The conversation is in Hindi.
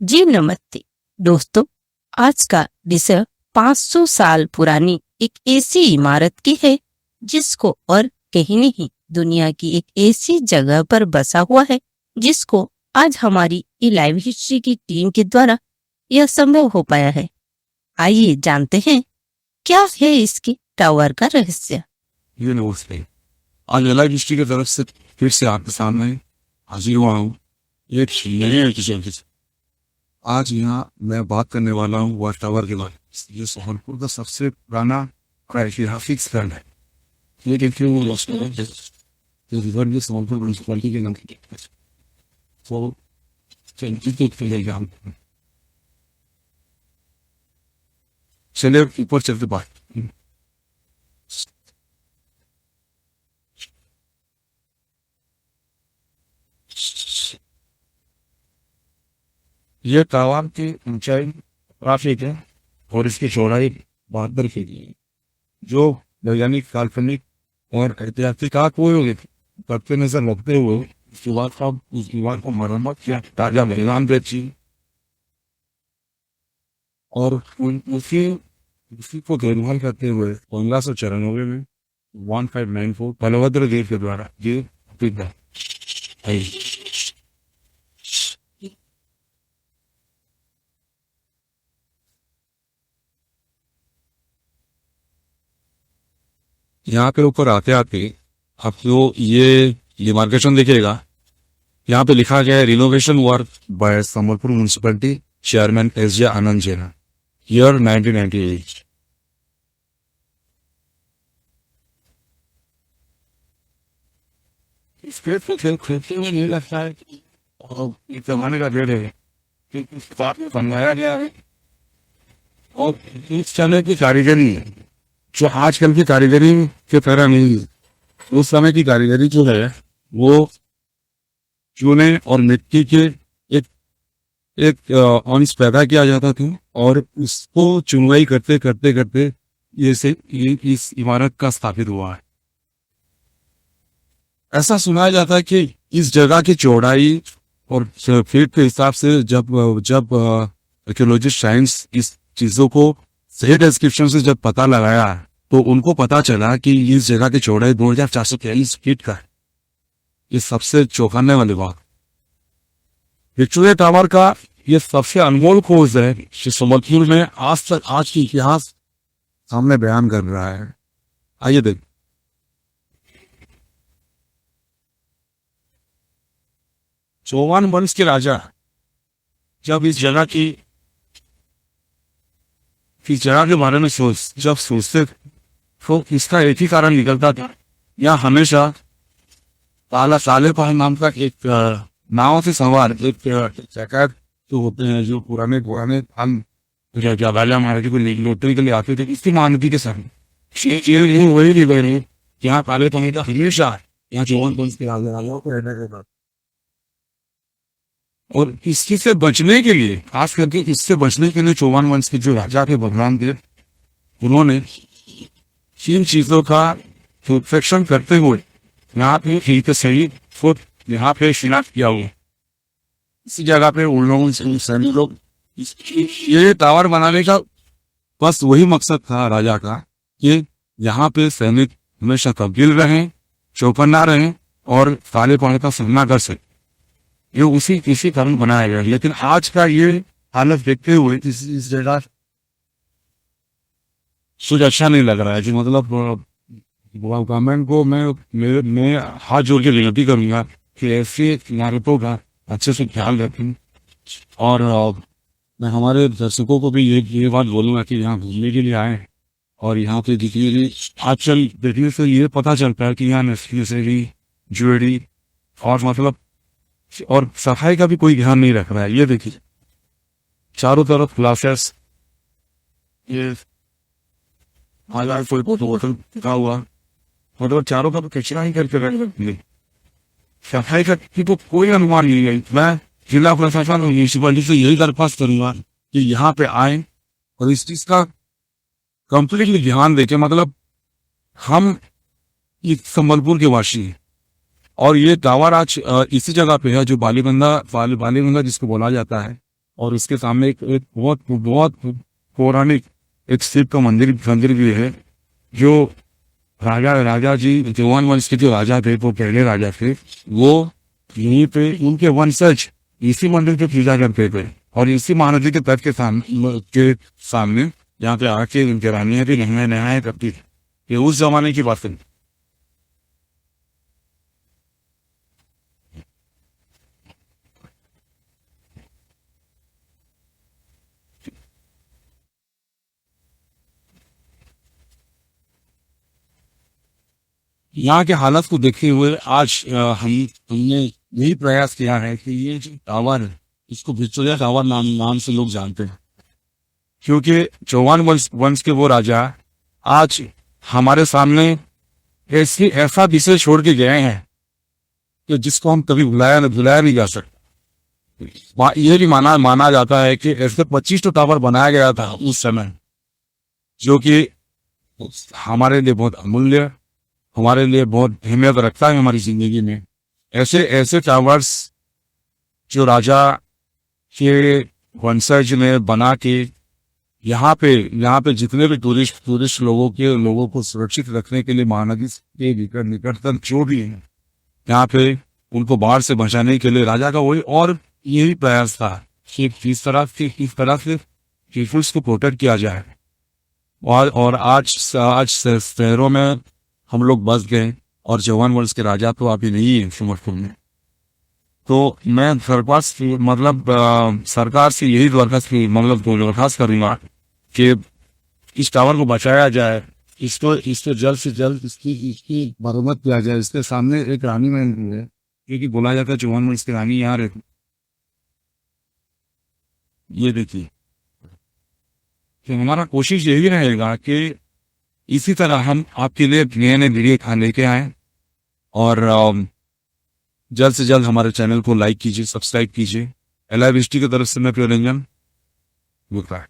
जी नमस्ते दोस्तों। आज का विषय 500 साल पुरानी एक ऐसी इमारत की है जिसको और कहीं नहीं, दुनिया की एक ऐसी जगह पर बसा हुआ है जिसको आज हमारी ई लाइव हिस्ट्री की टीम के द्वारा यह संभव हो पाया है। आइए जानते हैं क्या है इसके टावर का रहस्य। ये नमस्ते। आज लाइव हिस्ट्री की तरफ से फिर से आपके सामने हाजिर हुआ हूँ। ये नए एपिसोड के साथ। आज यहाँ मैं बात करने वाला हूँ वाच टावर के बारे में। ये सोहनपुर का सबसे पुराना और ऐतिहासिक स्थल है। ये देखिए वो सोहनपुर म्यूनसिपैलिटी के नाम की चलिए ऊपर चलते बात। यह टावर की ऊंचाई काफी है और इसकी चौड़ाई 72 फीट है, जो वैज्ञानिक, काल्पनिक और ऐतिहासिक करते नजर लगते हुए उस दीवार को मरम्मत किया ताजा मैदान बेची और उसी को देखभाल करते हुए 1594 में 1594 बलभद्र देव के द्वारा ये प्रतिष्ठा है। यहाँ पे ऊपर आते आते आपको ये मार्केशन देखिएगा। यहाँ पे लिखा गया है renovation work by Sambalpur municipality chairman SJ. Anand Jain, year 1998। इस पेड़ पे खेलते हुए नहीं लगता है और इस जमाने का पेड़ है कि इस बात में बनवाया गया है और इस समय की कारीगरी है जो आजकल की कारीगरी के तरह नहीं है। उस समय की कारीगरी जो है वो चूने और मिट्टी के एक अंश पैदा किया जाता था और उसको चुनवाई करते करते करते ये इस इमारत का स्थापित हुआ है। ऐसा सुनाया जाता है कि इस जगह की चौड़ाई और फीट के हिसाब से जब आर्कियोलॉजिस्ट साइंस इस चीजों को सही डिस्क्रिप्शन से जब पता लगाया तो उनको पता चला कि इस जगह की चौड़ाई 2443 फीट का है। ये सबसे चौंकाने वाली बात। विक्टोरिया टावर का ये सबसे अनमोल खोज है कि संबलपुर में आज की इतिहास सामने बयान कर रहा है। आइए देख। चौहान वंश के राजा जब इस जगह के बारे में सोचते तो इसका एक ही कारण निकलता था। यहाँ हमेशा साले पहाड़ नाम का एक नाव से सवार एक जगह तो होते हैं जो पुराने हम महाराज को लौटने के लिए आते थे। इसकी मानवी के साथ वही यहाँ काले पानी का हमेशा यहाँ चौहान वंश के राजा को रहने के बाद और इसकी से बचने के लिए, खास करके इससे बचने के लिए चौहान वंश के जो राजा थे बलराम देव, उन्होंने इन चीजों का प्रोटेक्शन करते हुए यहाँ पे ठीक सही फुट यहाँ पे शिनाख्त किया हुआ। इसी जगह पे उन लोगों सैनिक लोग ये टावर बनाने का बस वही मकसद था राजा का कि यहाँ पे सैनिक हमेशा तब्दील रहें, चौकन्ना रहें और काले पानी का सामना कर सके। ये इसी कारण बनाया गया। लेकिन आज का ये हालत देखते हुए इस जगह कुछ अच्छा नहीं लग रहा है। कि मतलब गवर्नमेंट को मैं हाथ जोड़ के विनती करूंगा कि ऐसी इमारतों का अच्छे से ख्याल रखें और मैं हमारे दर्शकों को भी ये बात बोलूंगा कि यहाँ घूमने के लिए आए और यहाँ पे देखिए आजकल देखने से ये पता चलता है कि यहाँ नेसेसरी ज्वेलरी और मतलब और सफाई का भी कोई ध्यान नहीं रख रहा है। ये देखिए चारों तरफ ग्लासेस, ये हुआ मतलब चारों तरफ कचरा ही करके रख सफाई का तो कोई अनुमान नहीं है। मैं जिला प्रशासन और म्यूनसिपैलिटी से यही दरख्वास्त करूंगा कि यहाँ पे आए और इस चीज का कंप्लीटली ध्यान देके, मतलब हम इस संबलपुर के वासी हैं और ये टावर आज इसी जगह पे है जो बालीगंगा जिसको बोला जाता है। और इसके सामने एक बहुत बहुत पौराणिक एक शिव का मंदिर भी है, जो राजा जी चौहान वंश के जो राजा थे, वो पहले राजा थे, वो यहीं पे उनके वंशज इसी मंदिर पे पूजा करते थे। और इसी महानदी के तट के सामने जहाँ पे आके उनके रानियां भी नहाया करती थी। ये उस जमाने की बात है। यहाँ के हालत को देखते हुए आज हमने यही प्रयास किया है कि ये जो टावर है, इसको विक्टोरिया टावर नाम से लोग जानते हैं, क्योंकि चौहान वंश के वो राजा आज हमारे सामने ऐसा विषय छोड़ के गए हैं कि जिसको हम कभी भुलाया नहीं जा सकता। ये भी माना जाता है कि ऐसे 25 टावर बनाया गया था उस समय, जो कि हमारे लिए बहुत अमूल्य, हमारे लिए बहुत अहमियत रखता है हमारी जिंदगी में। ऐसे ऐसे टावर्स जो राजा के वंशज ने बना के यहाँ पे जितने भी टूरिस्ट लोगों को सुरक्षित रखने के लिए महानदी के निकटतम जो भी है, यहाँ पे उनको बाढ़ से बचाने के लिए राजा का वही और यही प्रयास था कि इस तरह से पीपुल्स को प्रोटेक्ट किया जाए। और आज शहरों में हम लोग बस गए और चौहान वंश के राजा तो अभी नहीं है समरपुर में। तो मैं सरकार से यही दरखास्त करूंगा कि इस टावर को बचाया जाए, इसको जल्द से जल्द इसकी मरम्मत किया जाए। इसके सामने एक रानी महल है, क्योंकि बोला जाता है चौहान वंश की रानी यहाँ रहती। ये देखिए, तो हमारा कोशिश यही रहेगा कि इसी तरह हम आपके लिए नए वीडियो लेके आए, और जल्द से जल्द हमारे चैनल को लाइक कीजिए, सब्सक्राइब कीजिए। एलाइव हिस्ट्री की तरफ से मैं प्रियरंजन, गुड बाय।